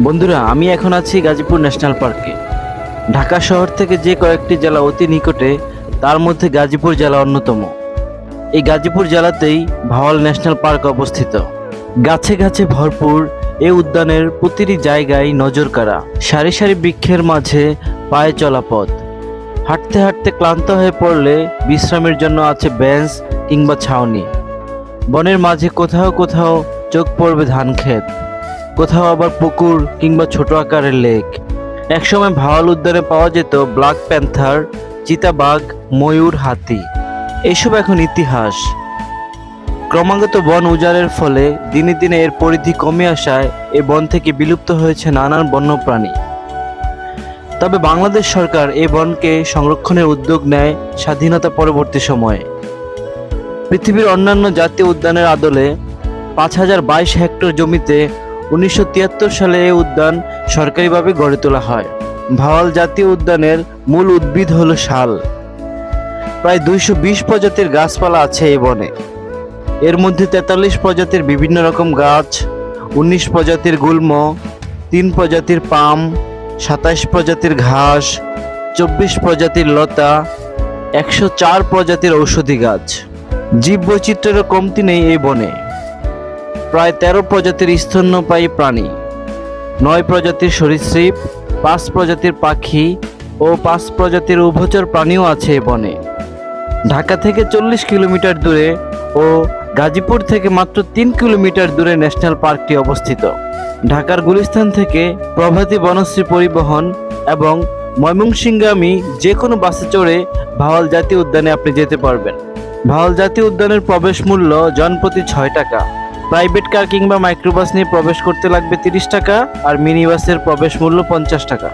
বন্ধুরা, আমি এখন আছি গাজীপুর ন্যাশনাল পার্কে। ঢাকা শহর থেকে যে কয়েকটি জেলা অতি নিকটে, তার মধ্যে গাজীপুর জেলা অন্যতম। এই গাজীপুর জেলাতেই ভাওয়াল ন্যাশনাল পার্ক অবস্থিত। গাছে গাছে ভরপুর এই উদ্যানের প্রতিটি জায়গায় নজর কাড়া। সারি সারি বৃক্ষের মাঝে পায়ে চলা পথ। হাঁটতে হাঁটতে ক্লান্ত হয়ে পড়লে বিশ্রামের জন্য আছে বেঞ্চ কিংবা ছাউনি। বনের মাঝে কোথাও কোথাও চোখ পড়বে ধান ক্ষেত, কোথাও আবার পুকুর কিংবা ছোট আকারের লেক। একসময় ভাওয়াল উদ্যানে পাওয়া যেত ব্ল্যাক প্যান্থার, চিতাবাঘ, ময়ূর, হাতি। এসব এখন ইতিহাস। ক্রমাগত বন উজাড়ের ফলে দিনে দিনে এর পরিধি কমে আসায় এ বন থেকে বিলুপ্ত হয়েছে নানান বন্যপ্রাণী। তবে বাংলাদেশ সরকার এই বনকে সংরক্ষণের উদ্যোগ নেয় স্বাধীনতা পরবর্তী সময়ে। পৃথিবীর অন্যান্য জাতীয় উদ্যানের আদলে 5022 হেক্টর জমিতে 1973 সালে এই উদ্যান সরকারিভাবে গড়ে তোলা হয়। ভাওয়াল জাতীয় উদ্যানের মূল উদ্ভিদ হলো শাল। প্রায় 220 প্রজাতির গাছপালা আছে এই বনে। এর মধ্যে 43 প্রজাতির বিভিন্ন রকম গাছ, 19 প্রজাতির গুল্ম, 3 প্রজাতির পাম, 27 প্রজাতির ঘাস, 24 প্রজাতির লতা, 104 প্রজাতির ঔষধি গাছ। জীববৈচিত্র্যেরও কমতি নেই এই বনে। প্রায় 13 প্রজাতির স্তন্যপায়ী প্রাণী, 9 প্রজাতির সরীসৃপ, 5 প্রজাতির পাখি ও 5 প্রজাতির উভচর প্রাণীও আছে এই বনে। ঢাকা থেকে 40 কিলোমিটার দূরে ও গাজীপুর থেকে মাত্র 3 কিলোমিটার দূরে ন্যাশনাল পার্কটি অবস্থিত। ঢাকার গুলিস্তান থেকে প্রভাতী বনশ্রী পরিবহন এবং ময়মনসিংহগামী যে কোনো বাসে চড়ে ভাওয়াল জাতীয় উদ্যানে আপনি যেতে পারবেন। ভাওয়াল জাতীয় উদ্যানের প্রবেশ মূল্য জনপ্রতি 6 টাকা। প্রাইভেট কার কিংবা মাইক্রোবাস নিয়ে প্রবেশ করতে লাগবে 30 টাকা, আর মিনি বাসের প্রবেশ মূল্য 50 টাকা।